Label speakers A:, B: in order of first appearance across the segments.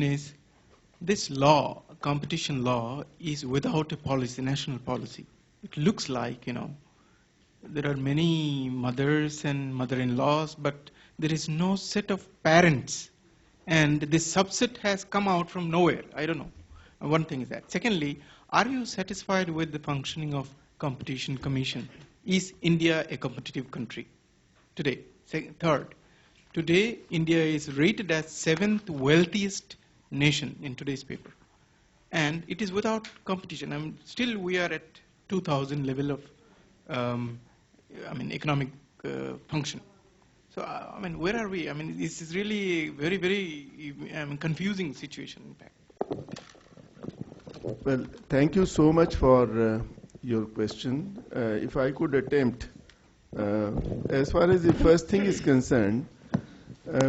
A: Is this law, competition law, is without a policy, national policy. It looks like, there are many mothers and mother-in-laws, but there is no set of parents. And this subset has come out from nowhere. I don't know. One thing is that. Secondly, are you satisfied with the functioning of competition commission? Is India a competitive country today? Third, today India is rated as seventh wealthiest nation in today's paper. And it is without competition. Still we are at 2000 level of economic function. So, where are we? This is really very, very confusing situation, in fact.
B: Well, thank you so much for your question. If I could attempt, as far as the first thing is concerned,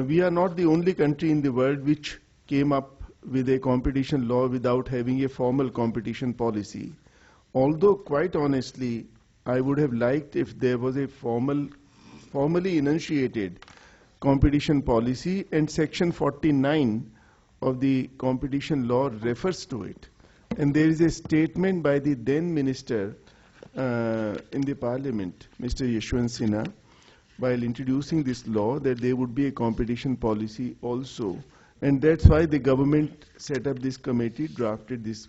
B: we are not the only country in the world which came up with a competition law without having a formal competition policy. Although, quite honestly, I would have liked if there was a formally enunciated competition policy, and Section 49 of the competition law refers to it. And there is a statement by the then minister in the parliament, Mr. Yashwant Sinha, while introducing this law, that there would be a competition policy also. And that's why the government set up this committee, drafted this,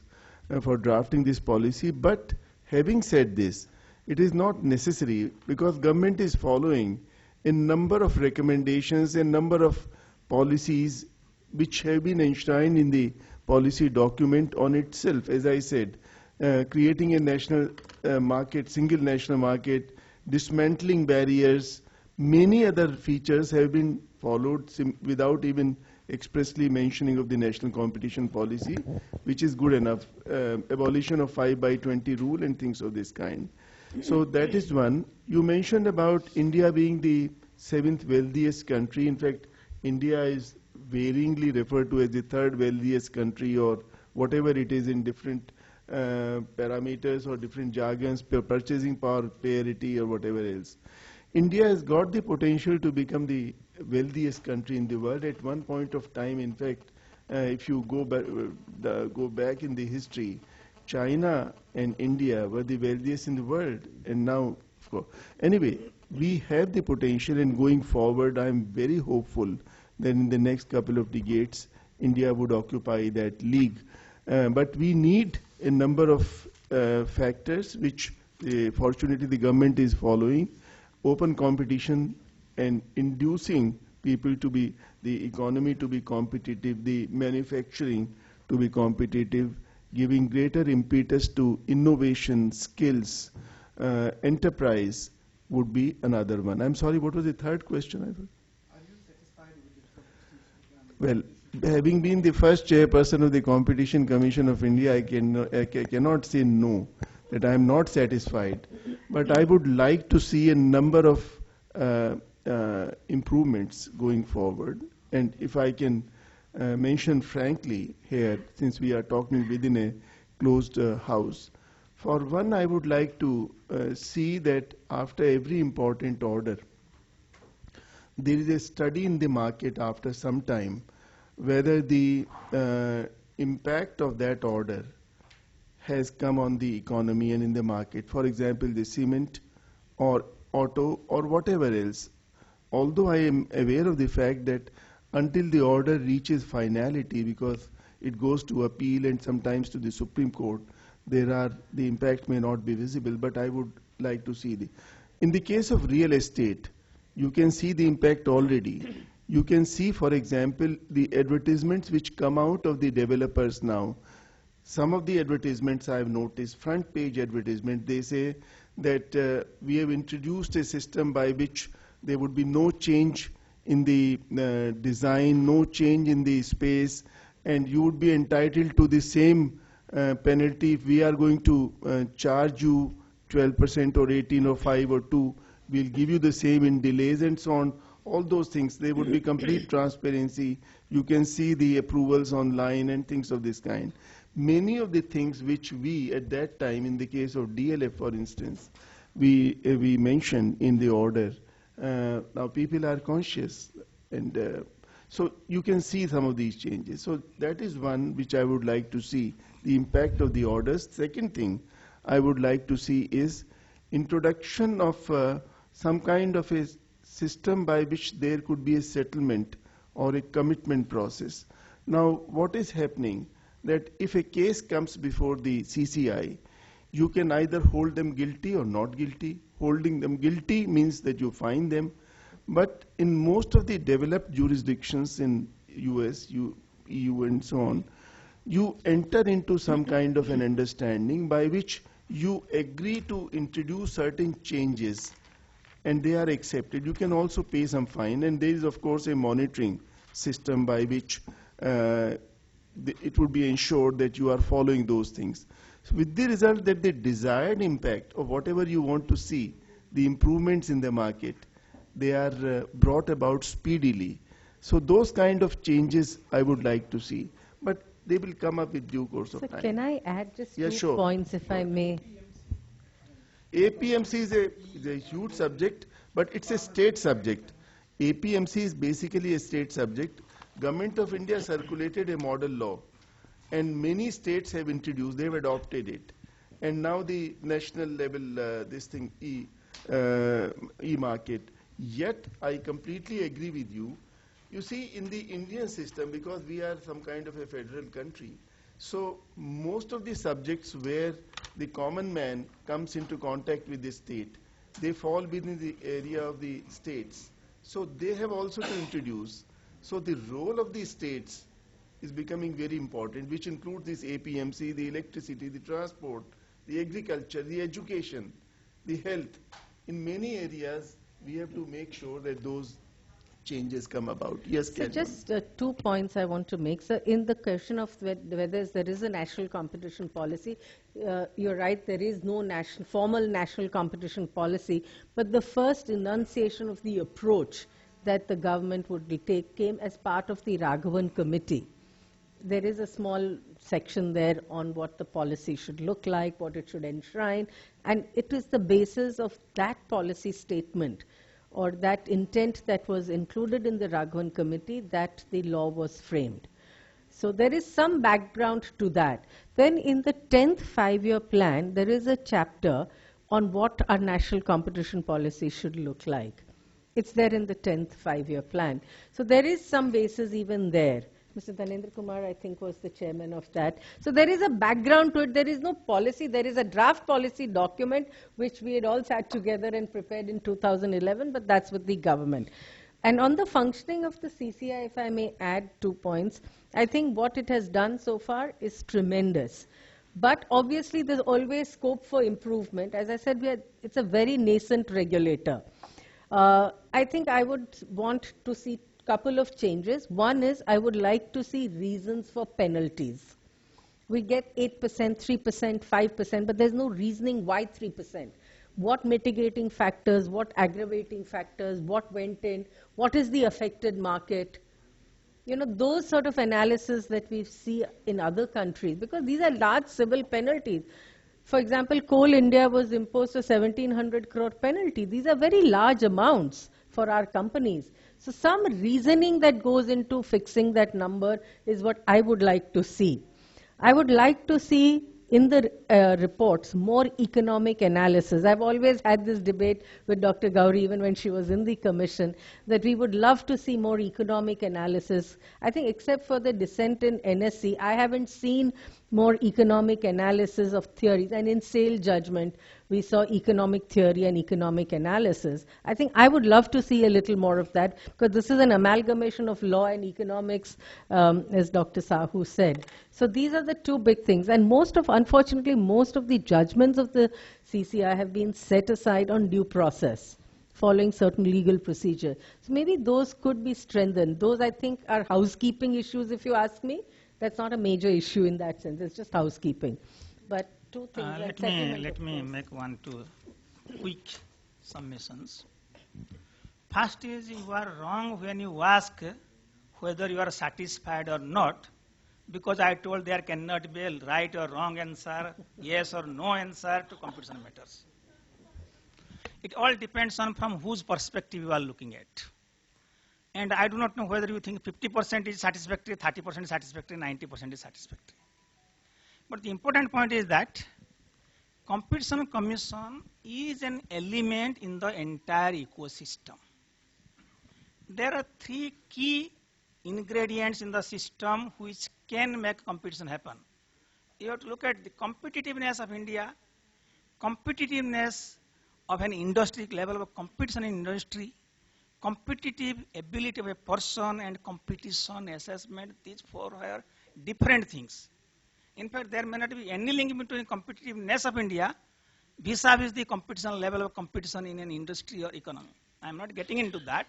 B: for drafting this policy. But having said this, it is not necessary, because government is following a number of recommendations, a number of policies which have been enshrined in the policy document on itself. As I said, creating a national market, single national market, dismantling barriers, many other features have been followed without even expressly mentioning of the national competition policy, which is good enough. Abolition of 5/20 rule and things of this kind. So that is one. You mentioned about India being the seventh wealthiest country. In fact, India is varyingly referred to as the third wealthiest country, or whatever it is in different parameters or different jargons, purchasing power parity or whatever else. India has got the potential to become the wealthiest country in the world at one point of time. In fact, if you go back in the history, China and India were the wealthiest in the world, and now, of course. Anyway, we have the potential, and going forward, I'm very hopeful that in the next couple of decades, India would occupy that league. But we need a number of factors which, fortunately, the government is following. Open competition and inducing people to be, the economy to be competitive, the manufacturing to be competitive, giving greater impetus to innovation, skills, enterprise would be another one. I'm sorry, what was the third question?
A: Are you satisfied with the
B: Well, having been the first chairperson of the Competition Commission of India, I cannot say no, that I am not satisfied. But I would like to see a number of improvements going forward. And if I can mention frankly here, since we are talking within a closed house, for one, I would like to see that after every important order, there is a study in the market after some time whether the impact of that order has come on the economy and in the market. For example, the cement or auto or whatever else. Although I am aware of the fact that until the order reaches finality, because it goes to appeal and sometimes to the Supreme Court, the impact may not be visible, but I would like to see in the case of real estate, you can see the impact already. You can see, for example, the advertisements which come out of the developers now. Some of the advertisements I have noticed, front page advertisement, they say that we have introduced a system by which there would be no change in the design, no change in the space, and you would be entitled to the same penalty if we are going to charge you 12% or 18 or 5 or 2, we'll give you the same in delays and so on. All those things, there would be complete transparency. You can see the approvals online and things of this kind. Many of the things which we, at that time, in the case of DLF, for instance, we mentioned in the order. Now people are conscious, and So you can see some of these changes. So that is one which I would like to see, the impact of the orders. Second thing I would like to see is introduction of some kind of a system by which there could be a settlement or a commitment process. Now, what is happening, that if a case comes before the CCI, you can either hold them guilty or not guilty. Holding them guilty means that you fine them. But in most of the developed jurisdictions in US, EU and so on, you enter into some kind of an understanding by which you agree to introduce certain changes and they are accepted. You can also pay some fine, and there is of course a monitoring system by which it would be ensured that you are following those things. So with the result that the desired impact of whatever you want to see, the improvements in the market, they are brought about speedily. So those kind of changes I would like to see, but they will come up with due course of time.
C: Can I add just
B: Yeah,
C: two
B: sure.
C: points, if I may?
B: APMC is a huge subject, but it's a state subject. APMC is basically a state subject. Government of India circulated a model law, and many states have introduced, they have adopted it. And now the national level, this thing, e-market. Yet, I completely agree with you. You see, in the Indian system, because we are some kind of a federal country, so most of the subjects where the common man comes into contact with the state, they fall within the area of the states. So they have also to introduce. So the role of the states is becoming very important, which includes this APMC, the electricity, the transport, the agriculture, the education, the health. In many areas, we have to make sure that those changes come about. Yes,
C: So
B: Karen.
C: just 2 points I want to make. So in the question of whether there is a national competition policy, you're right, there is no formal national competition policy, but the first enunciation of the approach that the government would take came as part of the Raghavan Committee. There is a small section there on what the policy should look like, what it should enshrine, and it is the basis of that policy statement or that intent that was included in the Raghavan Committee that the law was framed. So there is some background to that. Then in the 10th five-year plan, there is a chapter on what our national competition policy should look like. It's there in the 10th five-year plan. So there is some basis even there. Mr. Dhanendra Kumar, I think, was the chairman of that. So there is a background to it. There is no policy. There is a draft policy document which we had all sat together and prepared in 2011, but that's with the government. And on the functioning of the CCI, if I may add 2 points, I think what it has done so far is tremendous. But obviously, there's always scope for improvement. As I said, it's a very nascent regulator. I think I would want to see couple of changes. One is I would like to see reasons for penalties. We get 8%, 3%, 5%, but there's no reasoning why 3%. What mitigating factors, what aggravating factors, what went in, what is the affected market? You know, those sort of analysis that we see in other countries, because these are large civil penalties. For example, Coal India was imposed a 1,700 crore penalty. These are very large amounts for our companies. So some reasoning that goes into fixing that number is what I would like to see. I would like to see in the reports more economic analysis. I've always had this debate with Dr. Gauri, even when she was in the commission, that we would love to see more economic analysis. I think except for the dissent in NSC, I haven't seen more economic analysis of theories. And in sale judgment, we saw economic theory and economic analysis. I think I would love to see a little more of that, because this is an amalgamation of law and economics, as Dr. Sahu said. So these are the two big things. And unfortunately, most of the judgments of the CCI have been set aside on due process, following certain legal procedure. So maybe those could be strengthened. Those, I think, are housekeeping issues, if you ask me. That's not a major issue in that sense. It's just housekeeping. But two things.
D: Let me make 2 quick submissions. First is, you are wrong when you ask whether you are satisfied or not, because I told there cannot be a right or wrong answer, yes or no answer to competition matters. It all depends on from whose perspective you are looking at. And I do not know whether you think 50% is satisfactory, 30% is satisfactory, 90% is satisfactory. But the important point is that Competition Commission is an element in the entire ecosystem. There are three key ingredients in the system which can make competition happen. You have to look at the competitiveness of India, competitiveness of an industry, level of competition in industry, competitive ability of a person, and competition assessment. These four are different things. In fact, there may not be any link between competitiveness of India vis-a-vis the competition level of competition in an industry or economy. I am not getting into that.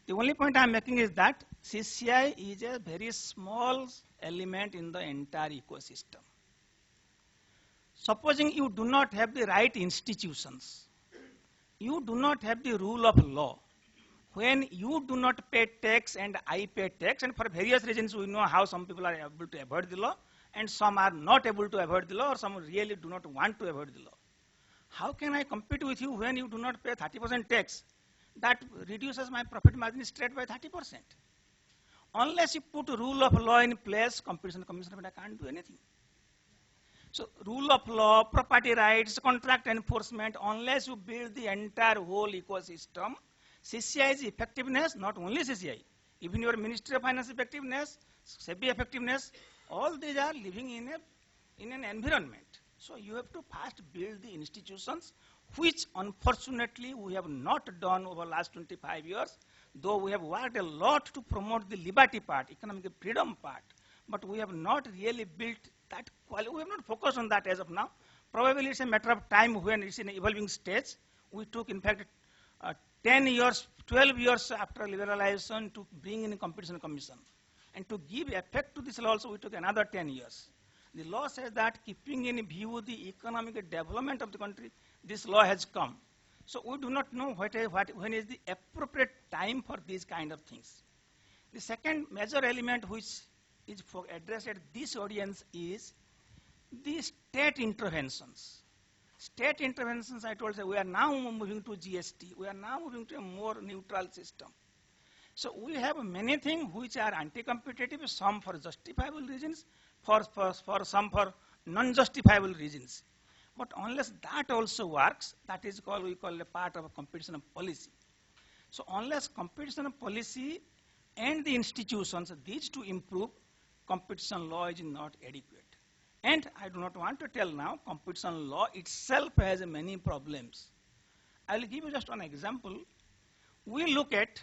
D: The only point I am making is that CCI is a very small element in the entire ecosystem. Supposing you do not have the right institutions, you do not have the rule of law. When you do not pay tax and I pay tax, and for various reasons we know how some people are able to avoid the law and some are not able to avoid the law, or some really do not want to avoid the law. How can I compete with you when you do not pay 30% tax? That reduces my profit margin straight by 30%. Unless you put rule of law in place, Competition Commission of India can't do anything. So rule of law, property rights, contract enforcement, unless you build the entire whole ecosystem, CCI's effectiveness, not only CCI, even your Ministry of Finance effectiveness, SEBI effectiveness, all these are living in an environment. So you have to first build the institutions, which unfortunately we have not done over the last 25 years, though we have worked a lot to promote the liberty part, economic freedom part, but we have not really built that quality. We have not focused on that as of now. Probably it's a matter of time when it's in an evolving stage. We took, in fact, 10 years, 12 years after liberalization to bring in a Competition Commission. And to give effect to this law also, we took another 10 years. The law says that keeping in view the economic development of the country, this law has come. So we do not know when is the appropriate time for these kind of things. The second major element which is addressed at this audience is the state interventions. State interventions, I told you, we are now moving to GST. We are now moving to a more neutral system. So we have many things which are anti-competitive, some for justifiable reasons, some for non-justifiable reasons. But unless that also works, that is called, we call a part of a competition policy. So unless competition policy and the institutions, these two improve, competition law is not adequate. And I do not want to tell now, competition law itself has many problems. I will give you just one example. We look at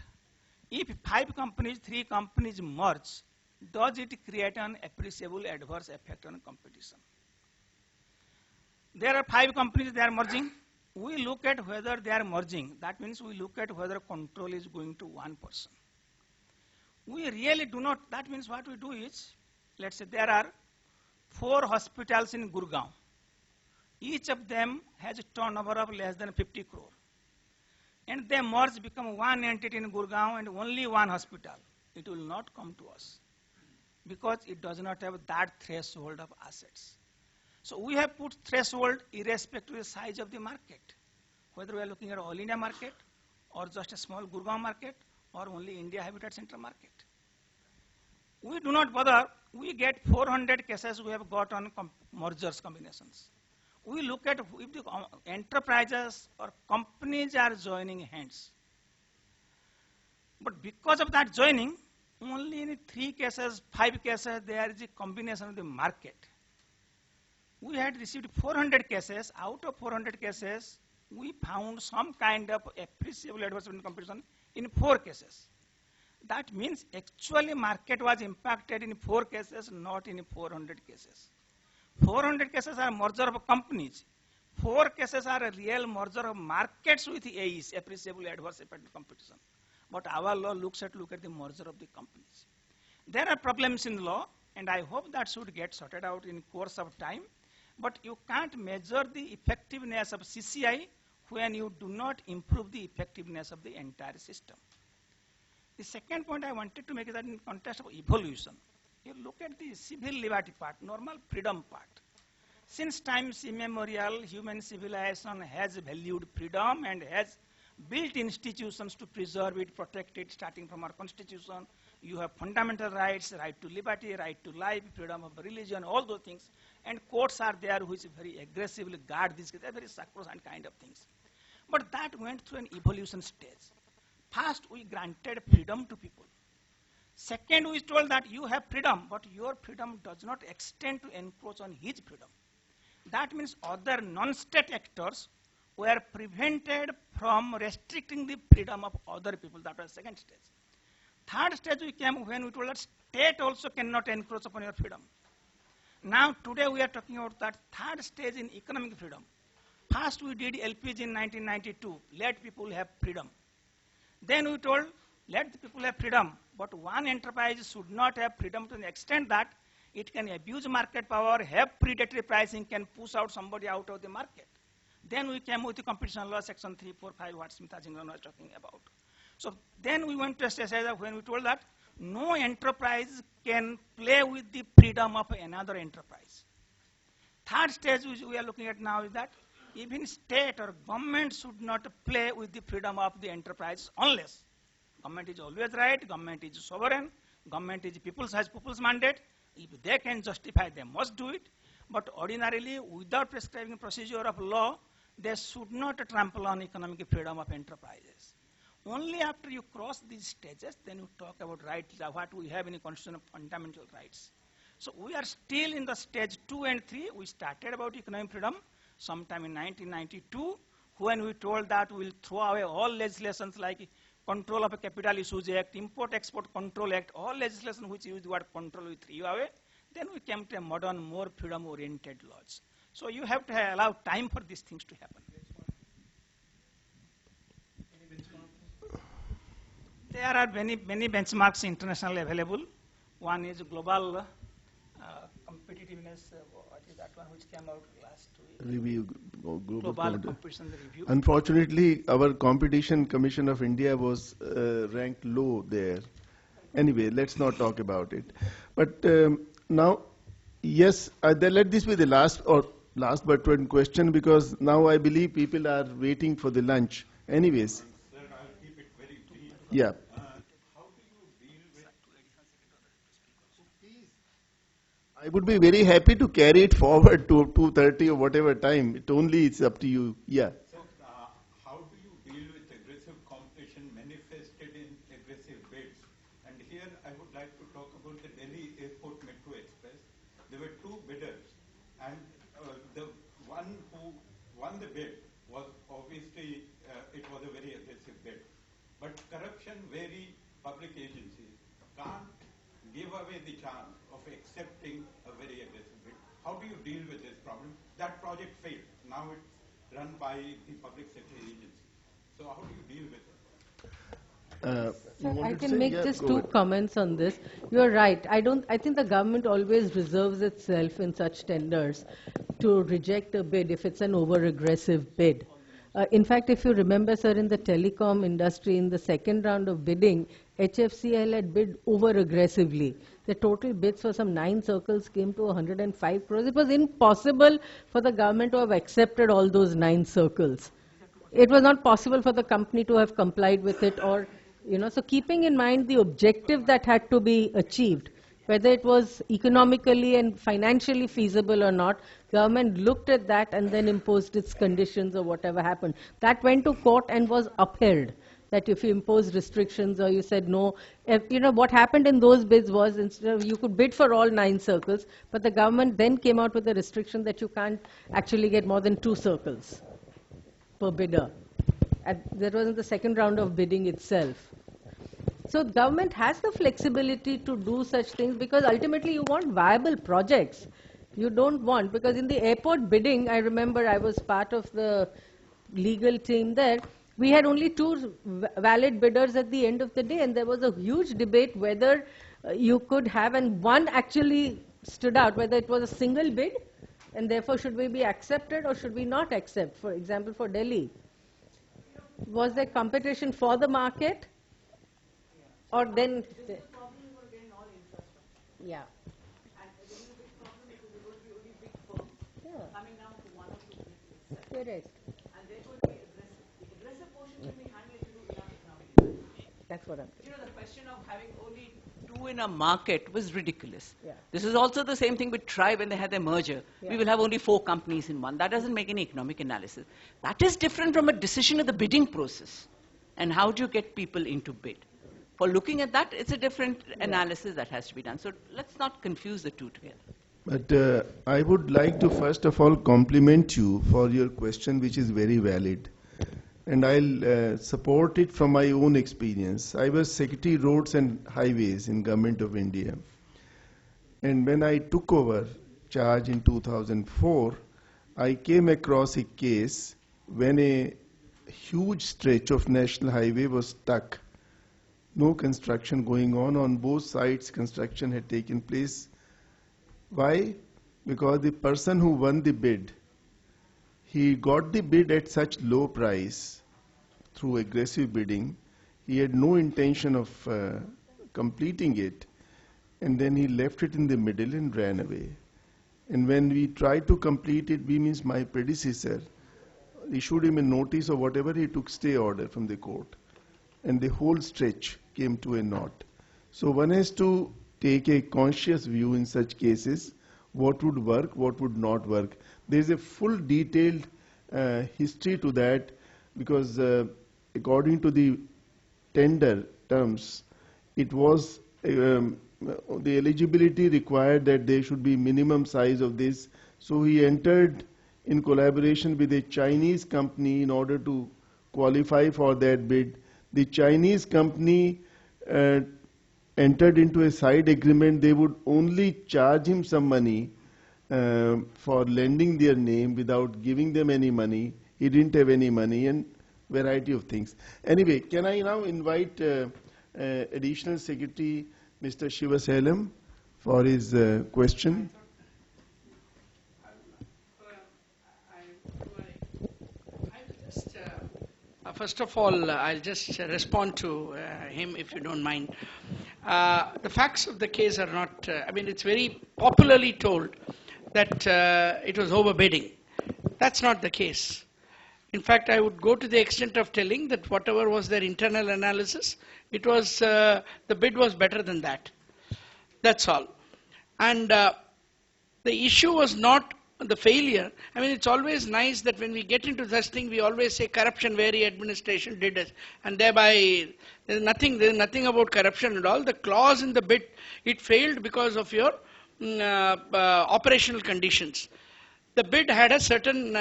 D: if 5 companies, 3 companies merge, does it create an appreciable adverse effect on competition? There are 5 companies, they are merging. We look at whether they are merging. That means we look at whether control is going to one person. We really do not, that means what we do is, let's say there are 4 hospitals in Gurgaon. Each of them has a turnover of less than 50 crore. And they merge, become one entity in Gurgaon and only one hospital. It will not come to us because it does not have that threshold of assets. So we have put threshold irrespective of the size of the market, whether we are looking at all India market or just a small Gurgaon market or only India Habitat Center market. We do not bother. We get 400 cases we have got on mergers combinations. We look at if the enterprises or companies are joining hands. But because of that joining, only in 3 cases, 5 cases, there is a combination of the market. We had received 400 cases. Out of 400 cases, we found some kind of appreciable adverse effect in competition in 4 cases. That means actually market was impacted in 4 cases, not in 400 cases. 400 cases are merger of companies. 4 cases are a real merger of markets with AEs, appreciable adverse effect in competition. But our law looks at the merger of the companies. There are problems in law, and I hope that should get sorted out in course of time. But you can't measure the effectiveness of CCI when you do not improve the effectiveness of the entire system. The second point I wanted to make is that in context of evolution, you look at the civil liberty part, normal freedom part. Since times immemorial, human civilization has valued freedom and has built institutions to preserve it, protect it, starting from our constitution. You have fundamental rights, right to liberty, right to life, freedom of religion, all those things. And courts are there which very aggressively guard these, they're very sacrosanct kind of things. But that went through an evolution stage. First, we granted freedom to people. Second, we told that you have freedom, but your freedom does not extend to encroach on his freedom. That means other non-state actors were prevented from restricting the freedom of other people. That was the second stage. Third stage we came when we told that state also cannot encroach upon your freedom. Now today we are talking about that third stage in economic freedom. First we did LPG in 1992, let people have freedom. Then we told, let the people have freedom, but one enterprise should not have freedom to the extent that it can abuse market power, have predatory pricing, can push out somebody out of the market. Then we came with the competition law, section 3, 4, 5, what Smita Jingran was talking about. So then we went to a stage when we told that no enterprise can play with the freedom of another enterprise. Third stage which we are looking at now is that even state or government should not play with the freedom of the enterprise unless government is always right, government is sovereign, government is has people's mandate. If they can justify, they must do it. But ordinarily, without prescribing procedure of law, they should not trample on economic freedom of enterprises. Only after you cross these stages, then you talk about rights, what we have in the Constitution of fundamental rights. So we are still in the stage 2 and 3. We started about economic freedom sometime in 1992, when we told that we will throw away all legislations like Control of Capital Issues Act, Import-Export Control Act, all legislation which use the word control we threw away. Then we came to a modern, more freedom-oriented laws. So you have to allow time for these things to happen. There are many benchmarks internationally available. One is global competitiveness, what is that one which came out last week?
B: Review,
D: Global competition review.
B: Unfortunately, our Competition Commission of India was ranked low there. Anyway, let's not talk about it. But now, yes, let this be the last but one question, because now I believe people are waiting for the lunch. Anyways.
E: Sir, I'll keep it very brief.
B: Yeah.
E: How do you deal with...
B: I would be very happy to carry it forward to 2:30 or whatever time. It's up to you. Yeah.
E: So, how do you deal with aggressive competition manifested in aggressive bids? And here I would like to talk about the Delhi Airport Metro Express. There were two bidders, and the one who won the bid was obviously, it was a very aggressive bid. But corruption vary public agencies can't give away the chance of accepting a very aggressive bid. How do you deal with this problem? That project failed. Now it's run by the public sector agency. So how do you deal with it?
C: I can make just two comments on this. You're right. I think the government always reserves itself in such tenders to reject a bid if it's an over-aggressive bid. In fact, if you remember, sir, in the telecom industry, in the second round of bidding, HFCL had bid over-aggressively. The total bids for some 9 circles came to 105 crores. It was impossible for the government to have accepted all those 9 circles. It was not possible for the company to have complied with it, or, so keeping in mind the objective that had to be achieved, whether it was economically and financially feasible or not, government looked at that and then imposed its conditions or whatever happened. That went to court and was upheld, that if you imposed restrictions or you said no, what happened in those bids was, instead of, you could bid for all 9 circles, but the government then came out with a restriction that you can't actually get more than 2 circles per bidder. That was in the second round of bidding itself. So government has the flexibility to do such things, because ultimately you want viable projects. You don't want, because in the airport bidding, I remember I was part of the legal team there, we had only 2 valid bidders at the end of the day, and there was a huge debate whether you could have, and one actually stood out, whether it was a single bid, and therefore should we be accepted or should we not accept, for example, for Delhi. Was there competition for the market? Or then... Yeah. Correct.
F: And therefore, the aggressive portion will be
C: That's what I'm saying.
F: You know, the question of having only two in a market was ridiculous.
C: Yeah.
F: This is also the same thing with Tri when they had their merger.
C: Yeah.
F: We will have only 4 companies in one. That doesn't make any economic analysis. That is different from a decision of the bidding process. And how do you get people into bid? For looking at that, it's a different analysis that has to be done. So let's not confuse the two together.
B: But I would like to first of all compliment you for your question, which is very valid. And I'll support it from my own experience. I was Secretary Roads and Highways in Government of India. And when I took over charge in 2004, I came across a case when a huge stretch of national highway was stuck. No construction going on both sides. Construction had taken place. Why? Because the person who won the bid, he got the bid at such low price through aggressive bidding. He had no intention of completing it, and then he left it in the middle and ran away. And when we tried to complete it, we means my predecessor issued him a notice or whatever, he took stay order from the court. And the whole stretch came to a knot. So one has to take a conscious view in such cases, what would work, what would not work. There is a full detailed history to that, because according to the tender terms, it was the eligibility required that there should be minimum size of this. So he entered in collaboration with a Chinese company in order to qualify for that bid. The Chinese company entered into a side agreement. They would only charge him some money for lending their name without giving them any money. He didn't have any money, and variety of things. Anyway, can I now invite Additional Secretary Mr. Shivasalam for his question?
G: First of all, I'll just respond to him, if you don't mind. The facts of the case are not, it's very popularly told that it was overbidding. That's not the case. In fact, I would go to the extent of telling that whatever was their internal analysis, it was, the bid was better than that. That's all. And the issue was not the failure. It's always nice that when we get into this thing, we always say corruption wary administration did it. And thereby, there's nothing about corruption at all. The clause in the bid, it failed because of your operational conditions. The bid had a certain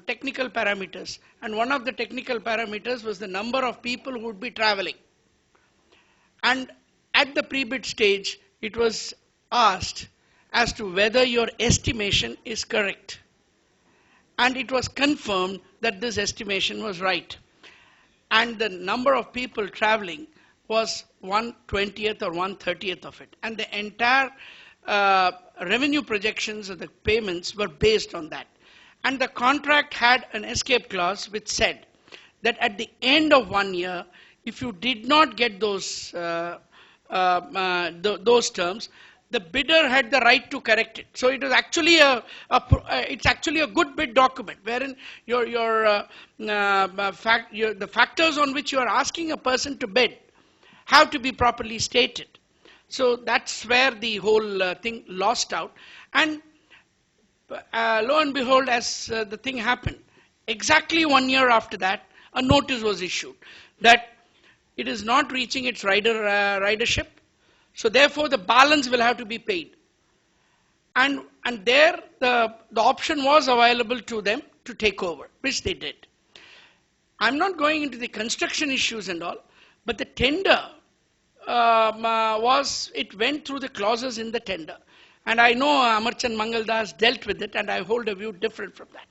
G: technical parameters. And one of the technical parameters was the number of people who would be traveling. And at the pre-bid stage, it was asked as to whether your estimation is correct. And it was confirmed that this estimation was right. And the number of people traveling was 1/20th or 1/30th of it. And the entire revenue projections of the payments were based on that. And the contract had an escape clause which said that at the end of 1 year, if you did not get those terms, the bidder had the right to correct it. So it was actually it's actually a good bid document, wherein the factors on which you are asking a person to bid have to be properly stated. So that's where the whole thing lost out. And lo and behold, as the thing happened, exactly 1 year after that, a notice was issued that it is not reaching its ridership. So therefore, the balance will have to be paid. And there, the option was available to them to take over, which they did. I'm not going into the construction issues and all, but the tender it went through the clauses in the tender. And I know Amarchand Mangaldas dealt with it, and I hold a view different from that.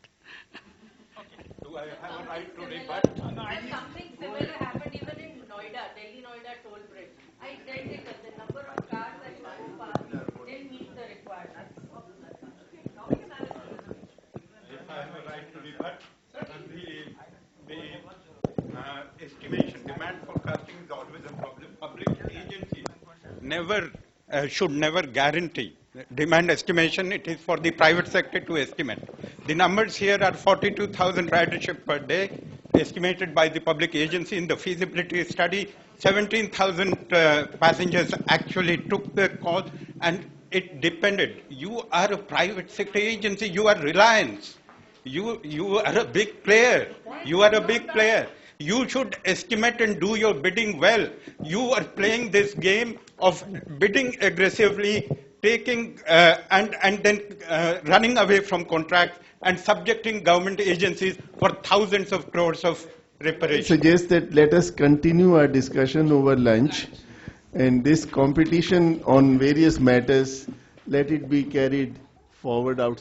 E: Do I have a right to rebut?
C: Something similar happened even in Noida, Delhi-Noida toll bridge. Identical. The number of cars that go past didn't meet the requirements.
E: If I have a right to rebut, the estimation, demand forecasting is always a problem. Public agencies should never guarantee demand estimation. It is for the private sector to estimate. The numbers here are 42,000 ridership per day, estimated by the public agency in the feasibility study, 17,000 passengers actually took the call, and it depended. You are a private sector agency. You are Reliance. You are a big player. You are a big player. You should estimate and do your bidding well. You are playing this game of bidding aggressively, taking and then running away from contracts and subjecting government agencies for thousands of crores of
B: I
E: reparations.
B: suggest that let us continue our discussion over lunch, and this competition on various matters, let it be carried forward outside.